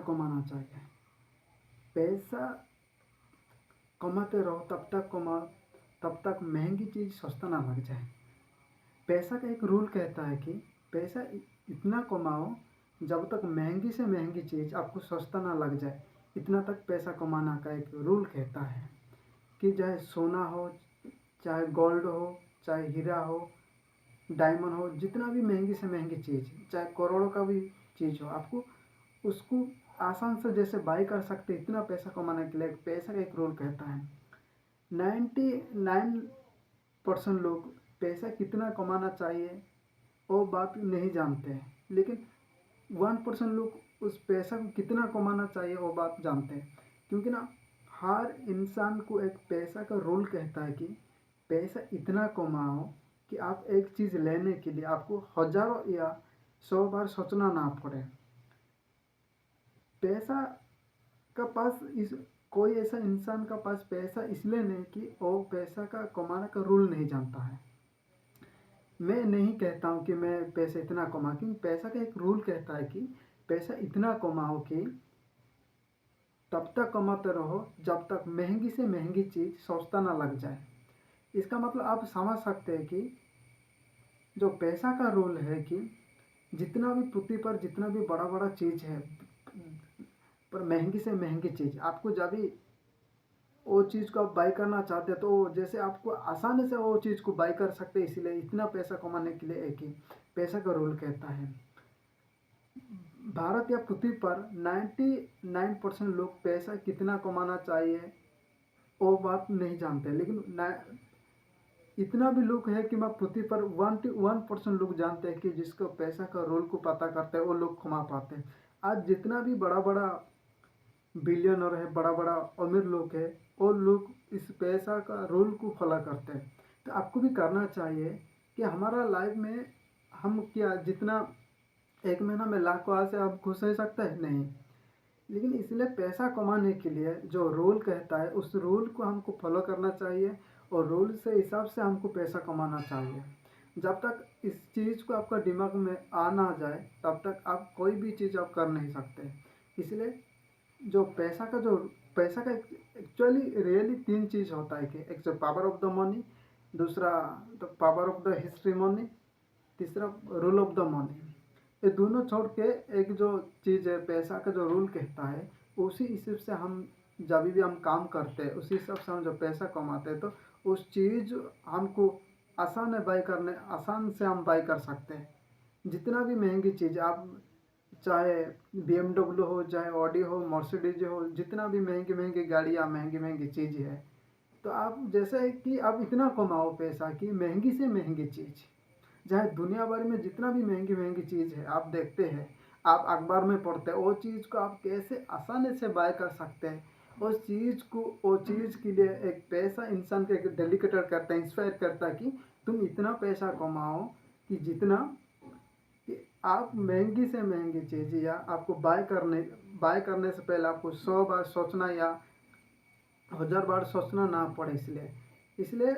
कमाना चाहिए। पैसा कमाते रहो, तब तक कमाओ तब तक महंगी चीज़ सस्ता ना लग जाए। पैसा का एक रूल कहता है कि पैसा इतना कमाओ जब तक महंगी से महंगी चीज़ आपको सस्ता ना लग जाए। इतना तक पैसा कमाना का एक रूल कहता है कि चाहे सोना हो, चाहे गोल्ड हो, चाहे हीरा हो, डायमंड हो, जितना भी महंगी से महंगी चीज़, चाहे करोड़ों का भी चीज़ हो, आपको उसको आसान से जैसे बाई कर सकते, इतना पैसा कमाने के लिए पैसा का एक रूल कहता है। 99% लोग पैसा कितना कमाना चाहिए वो बात नहीं जानते हैं, लेकिन 1% लोग उस पैसा को कितना कमाना चाहिए वो बात जानते हैं। क्योंकि ना हर इंसान को एक पैसा का रूल कहता है कि पैसा इतना कमाओ कि आप एक चीज़ लेने के लिए आपको हज़ारों या 100 बार सोचना ना पड़े। पैसा का पास इस कोई ऐसा इंसान का पास पैसा इसलिए नहीं कि वो पैसा का कमाने का रूल नहीं जानता है। मैं नहीं कहता हूँ कि मैं पैसा इतना कमा, क्योंकि पैसा का एक रूल कहता है कि पैसा इतना कमाओ कि तब तक कमाते रहो जब तक महंगी से महंगी चीज़ सस्ता ना लग जाए। इसका मतलब आप समझ सकते हैं कि जो पैसा का रूल है कि जितना भी पृथ्वी पर जितना भी बड़ा बड़ा चीज़ है, पर महंगी से महंगी चीज़ आपको जब भी वो चीज़ को आप बाई करना चाहते हैं तो जैसे आपको आसानी से वो चीज़ को बाई कर सकते हैं। इसीलिए इतना पैसा कमाने के लिए एक ही पैसा का रूल कहता है। भारत या पृथ्वी पर 99% लोग पैसा कितना कमाना चाहिए वो बात नहीं जानते, लेकिन इतना भी लोग है कि मैं पृथ्वी पर 1% लोग जानते हैं कि जिसको पैसा का रोल को पता करते हैं वो लोग कमा पाते हैं। आज जितना भी बड़ा बड़ा बिलियनर है, बड़ा बड़ा अमीर लोग है, वो लोग इस पैसा का रूल को फॉलो करते हैं। तो आपको भी करना चाहिए कि हमारा लाइफ में हम क्या जितना एक महीना में लाख को से आप खुश रह सकते हैं नहीं, लेकिन इसलिए पैसा कमाने के लिए जो रूल कहता है उस रूल को हमको फॉलो करना चाहिए और रूल से हिसाब से हमको पैसा कमाना चाहिए। जब तक इस चीज़ को आपका दिमाग में आ ना जाए तब तक आप कोई भी चीज़ आप कर नहीं सकते। इसलिए जो पैसा का एक्चुअली रियली 3 चीज़ होता है कि एक जो पावर ऑफ द मनी, दूसरा the power of the history money, तीसरा रूल ऑफ द मनी। ये दोनों छोड़ के एक जो चीज़ है पैसा का जो रूल कहता है उसी हिसाब से हम जब भी हम काम करते हैं उसी हिसाब से हम जो पैसा कमाते हैं तो उस चीज़ हमको आसान से हम बाई कर सकते हैं। जितना भी महंगी चीज़ आप चाहे BMW हो, चाहे ऑडी हो, मर्सिडीज हो, जितना भी महंगी महंगी गाड़ियाँ महंगी महंगी चीज़ है, तो आप जैसे कि आप इतना कमाओ पैसा कि महंगी से महंगी चीज़, चाहे दुनिया भर में जितना भी महंगी महंगी चीज़ है आप देखते हैं, आप अखबार में पढ़ते हैं, वो चीज़ को आप कैसे आसानी से बाय कर सकते हैं। वो चीज़ के लिए एक पैसा इंसान को एक डेडिकेटेड करता है, इंस्पायर करता है कि तुम इतना पैसा कमाओ कि जितना कि आप महंगी से महंगी चीज़ या आपको बाय करने से पहले आपको 100 बार सोचना या 1000 बार सोचना ना पड़े। इसलिए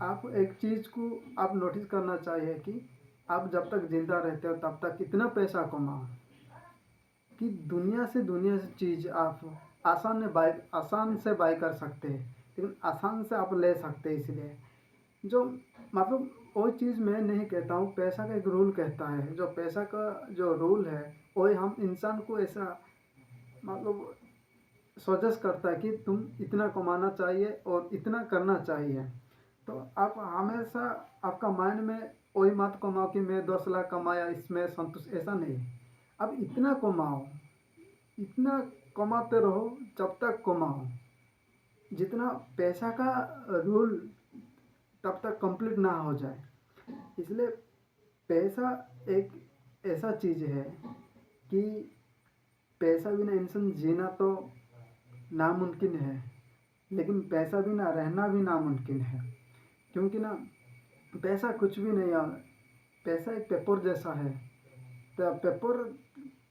आप एक चीज़ को आप नोटिस करना चाहिए कि आप जब तक ज़िंदा रहते हो तब तक कितना पैसा कमाओ कि दुनिया से चीज़ आप आसान से बाय कर सकते हैं, लेकिन आसान से आप ले सकते हैं। इसलिए जो मतलब वो चीज़ मैं नहीं कहता हूँ, पैसा का एक रूल कहता है। जो पैसा का जो रूल है वही हम इंसान को ऐसा मतलब सजेस्ट करता है कि तुम इतना कमाना चाहिए और इतना करना चाहिए। तो आप हमेशा आपका माइंड में वही मत कमाओ कि मैं 10 लाख कमाया इसमें संतुष्ट, ऐसा नहीं। अब इतना कमाओ, इतना कमाते रहो जब तक कमाओ जितना पैसा का रूल तब तक कंप्लीट ना हो जाए। इसलिए पैसा एक ऐसा चीज़ है कि पैसा बिना इंसान जीना तो नामुमकिन है, लेकिन पैसा बिना रहना भी नामुमकिन है। क्योंकि ना पैसा कुछ भी नहीं है, पैसा एक पेपर जैसा है। तो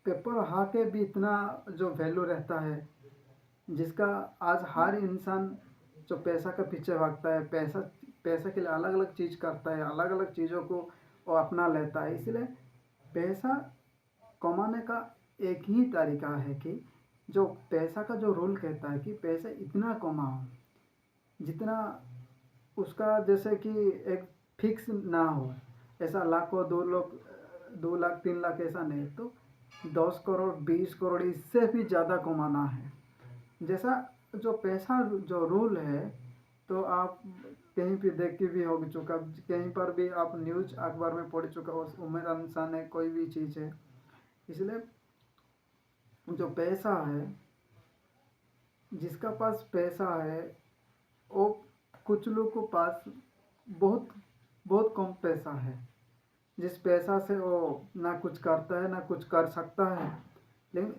पेपर हाके भी इतना जो वैल्यू रहता है, जिसका आज हर इंसान जो पैसा के पीछे भागता है, पैसा के लिए अलग अलग चीज़ करता है, अलग अलग चीज़ों को वो अपना लेता है। इसलिए पैसा कमाने का एक ही तरीका है कि जो पैसा का जो रूल कहता है कि पैसा इतना कमाओ जितना उसका जैसे कि एक फिक्स ना हो। ऐसा लाखों 2 लाख 3 लाख ऐसा नहीं, तो 10 करोड़ 20 करोड़ इससे भी ज़्यादा कमाना है। जैसा जो पैसा जो रूल है, तो आप कहीं भी देख के भी हो चुका, कहीं पर भी आप न्यूज़ अखबार में पढ़ चुका, उस उम्र इंसान है कोई भी चीज़ है। इसलिए जो पैसा है, जिसका पास पैसा है वो, कुछ लोग को पास बहुत बहुत कम पैसा है, जिस पैसा से वो ना कुछ करता है ना कुछ कर सकता है। लेकिन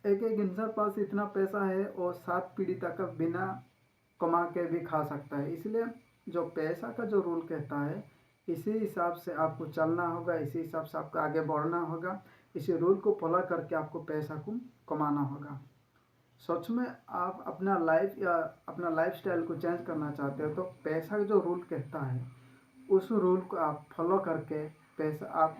एक एक इंसान पास इतना पैसा है और 7 पीढ़ी तक का बिना कमा के भी खा सकता है। इसलिए जो पैसा का जो रूल कहता है, इसी हिसाब से आपको चलना होगा, इसी हिसाब से आपको आगे बढ़ना होगा, इसी रूल को फॉलो करके आपको पैसा को कमाना होगा। सच में आप अपना लाइफ या अपना लाइफस्टाइल को चेंज करना चाहते हो, तो पैसा का जो रूल कहता है उस रूल को आप फॉलो करके पैसा आप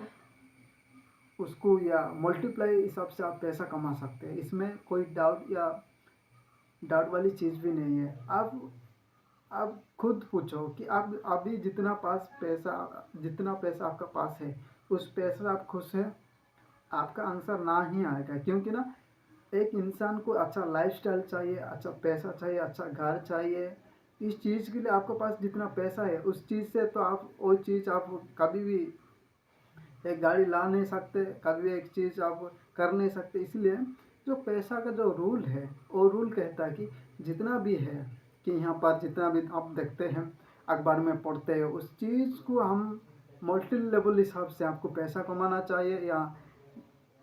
उसको या मल्टीप्लाई हिसाब से आप पैसा कमा सकते हैं। इसमें कोई डाउट वाली चीज़ भी नहीं है। आप खुद पूछो कि आप अभी जितना पैसा आपका पास है, उस पैसे से आप खुश हैं? आपका आंसर ना ही आएगा, क्योंकि ना एक इंसान को अच्छा लाइफस्टाइल चाहिए, अच्छा पैसा चाहिए, अच्छा घर चाहिए। इस चीज़ के लिए आपके पास जितना पैसा है, उस चीज़ से तो आप वो चीज़ आप कभी भी एक गाड़ी ला नहीं सकते, कभी भी एक चीज़ आप कर नहीं सकते। इसलिए जो पैसा का जो रूल है, वो रूल कहता है कि जितना भी है, कि यहाँ पर जितना भी आप देखते हैं अखबार में पढ़ते हैं, उस चीज़ को हम मल्टी लेवल हिसाब से आपको पैसा कमाना चाहिए। या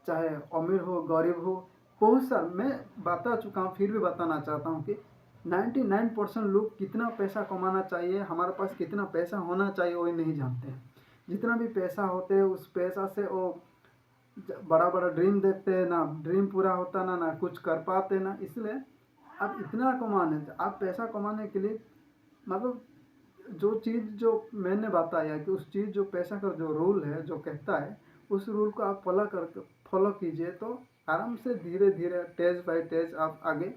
चाहे अमीर हो गरीब हो, बहुत साल मैं बता चुका हूँ, फिर भी बताना चाहता हूँ कि 99% लोग कितना पैसा कमाना चाहिए, हमारे पास कितना पैसा होना चाहिए, वो नहीं जानते हैं। जितना भी पैसा होते हैं उस पैसा से वो बड़ा बड़ा ड्रीम देखते हैं, ना ड्रीम पूरा होता ना कुछ कर पाते ना। इसलिए आप इतना कमाने, आप पैसा कमाने के लिए मतलब जो चीज़ जो मैंने बताया कि उस चीज़ जो पैसा का जो रूल है जो कहता है, उस रूल को आप फॉलो कीजिए, तो आराम से धीरे धीरे स्टेज बाय स्टेज आप आगे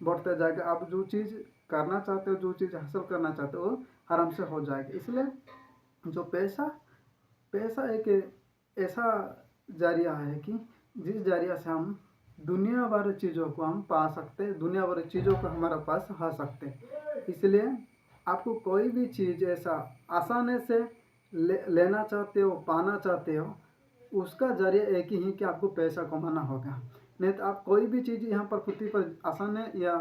बढ़ते जाएगा। आप जो चीज़ करना चाहते हो, जो चीज़ हासिल करना चाहते हो, वो आराम से हो जाएगा। इसलिए जो पैसा एक ऐसा जरिया है कि जिस जरिया से हम दुनिया भर चीज़ों को हम पा सकते हैं, दुनिया भर चीज़ों को हमारे पास आ सकते हैं। इसलिए आपको कोई भी चीज़ ऐसा आसानी से लेना चाहते हो, पाना चाहते हो, उसका जरिया एक ही कि आपको पैसा कमाना होगा। नहीं तो आप कोई भी चीज़ यहाँ पर पृथ्वी पर आसानी या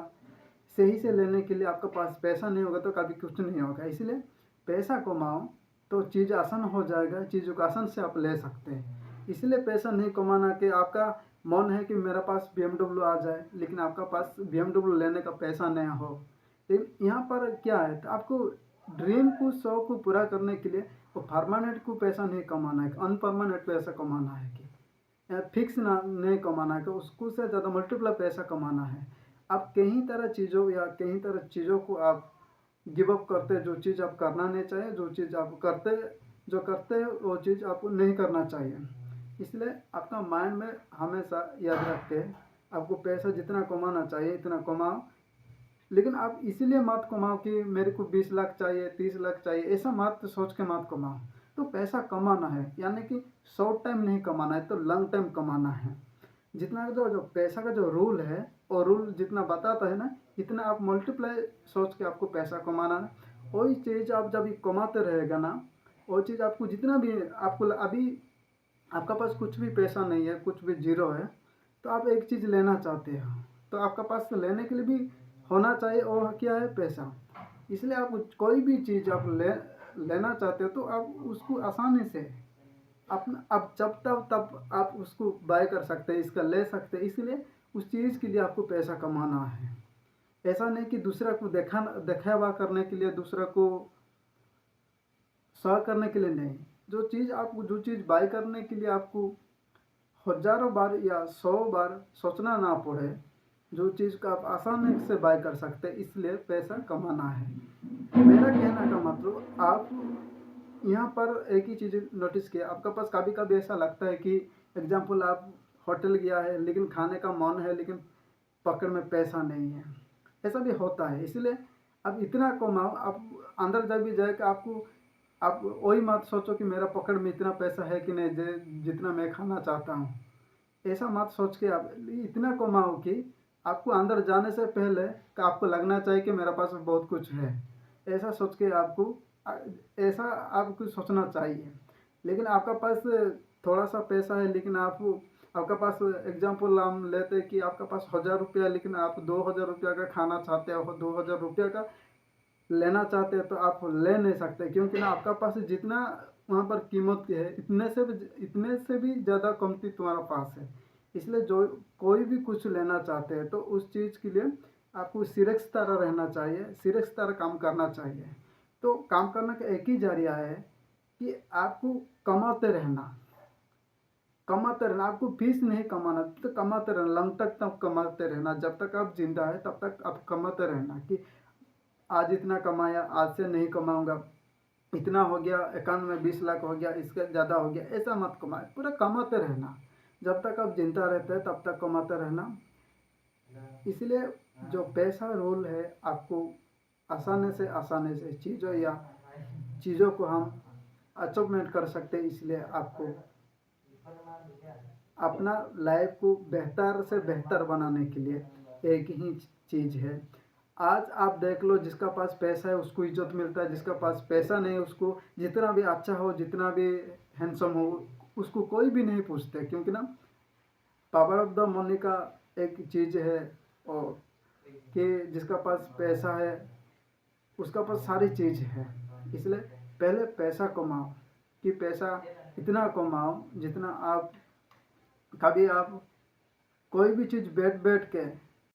सही से लेने के लिए आपके पास पैसा नहीं होगा तो कभी कुछ नहीं होगा। इसलिए पैसा कमाओ तो चीज़ आसान हो जाएगा, चीज़ों को आसान से आप ले सकते हैं। इसलिए पैसा नहीं कमाना कि आपका मन है कि मेरे पास BMW आ जाए, लेकिन आपका पास BMW लेने का पैसा नहीं हो। लेकिन यहाँ पर क्या है, तो आपको ड्रीम को, शौक को पूरा करने के लिए वो परमानेंट को पैसा नहीं कमाना है, अनपरमानेंट पैसा कमाना है, कि फिक्स ना नहीं कमाना है, कि उसको से ज़्यादा मल्टीपल पैसा कमाना है। आप कई तरह चीज़ों को आप गिव अप करते हैं, जो चीज़ आप करना नहीं चाहिए, जो करते हैं वो चीज़ आपको नहीं करना चाहिए। इसलिए आपका माइंड में हमेशा याद रखे, आपको पैसा जितना कमाना चाहिए इतना कमाओ। लेकिन आप इसीलिए मत कमाओ कि मेरे को 20 लाख चाहिए, 30 लाख चाहिए, ऐसा मत सोच के मत कमाओ। तो पैसा कमाना है, यानी कि शॉर्ट टाइम नहीं कमाना है, तो लॉन्ग टाइम कमाना है। जितना जो पैसा का जो रूल है, और रूल जितना बताता है ना, इतना आप मल्टीप्लाई सोच के आपको पैसा कमाना है। वही चीज़ आप जब कमाते रहेगा ना, वो चीज़ आपको जितना भी आपको अभी आपका पास कुछ भी पैसा नहीं है, कुछ भी जीरो है, तो आप एक चीज़ लेना चाहते हो, तो आपका पास लेने के लिए भी होना चाहिए, और क्या है, पैसा। इसलिए आप कोई भी चीज़ आप लेना चाहते हो, तो आप उसको आसानी से अपना अब जब तब आप उसको बाय कर सकते हैं, इसका ले सकते हैं। इसलिए उस चीज़ के लिए आपको पैसा कमाना है। ऐसा नहीं कि दूसरा को दिखावा करने के लिए, दूसरा को शो करने के लिए नहीं। जो चीज़ बाय करने के लिए आपको हज़ारों बार या 100 बार सोचना ना पड़े, जो चीज़ को आप आसानी से बाय कर सकते हैं, इसलिए पैसा कमाना है। मेरा कहने का मतलब, आप यहाँ पर एक ही चीज़ नोटिस किया, आपके पास कभी कभी ऐसा लगता है कि एग्जाम्पल आप होटल गया है लेकिन खाने का मन है लेकिन पकड़ में पैसा नहीं है, ऐसा भी होता है। इसलिए अब इतना कमाओ, आप अंदर जब भी जाए कि आप वही मत सोचो कि मेरा पकड़ में इतना पैसा है कि नहीं जितना मैं खाना चाहता हूँ। ऐसा मत सोच के आप इतना कमाओ कि आपको अंदर जाने से पहले कि आपको लगना चाहिए कि मेरे पास बहुत कुछ है। ऐसा सोच के ऐसा आपको सोचना चाहिए। लेकिन आपका पास थोड़ा सा पैसा है लेकिन आपका पास एग्जांपल हम लेते हैं कि आपका पास 1000 रुपया लेकिन आप 2000 रुपया का खाना चाहते हो, 2000 रुपया का लेना चाहते हैं तो आप ले नहीं सकते, क्योंकि ना आपका पास जितना वहाँ पर कीमत है इतने से भी ज़्यादा कीमती तुम्हारा पास है। इसलिए जो कोई भी कुछ लेना चाहते हैं तो उस चीज़ के लिए आपको सीरियस तरह रहना चाहिए, सीरियस तरह काम करना चाहिए। तो काम करने का एक ही जरिया है कि आपको कमाते रहना। आपको फीस नहीं कमाना, तो कमाते रहना, लंग तक कमाते रहना। जब तक आप जिंदा है तब तक आप कमाते रहना कि आज इतना कमाया, आज से नहीं कमाऊंगा, इतना हो गया, अकाउंट में 20 लाख हो गया, इसका ज़्यादा हो गया, ऐसा मत कमाए। पूरा कमाते रहना, जब तक आप जिंदा रहते हैं तब तक कमाते रहना। इसलिए जो पैसा रोल है आपको आसानी से चीज़ों को हम अचीवमेंट कर सकते हैं। इसलिए आपको अपना लाइफ को बेहतर से बेहतर बनाने के लिए एक ही चीज़ है। आज आप देख लो, जिसका पास पैसा है उसको इज्जत मिलता है, जिसका पास पैसा नहीं उसको जितना भी अच्छा हो, जितना भी हैंडसम हो, उसको कोई भी नहीं पूछते। क्योंकि ना पावर ऑफ द मनी का एक चीज़ है, और कि जिसका पास पैसा है उसका पास सारी चीज़ है। इसलिए पहले पैसा कमाओ, कि पैसा इतना कमाओ जितना आप कभी आप कोई भी चीज़ बैठ बैठ के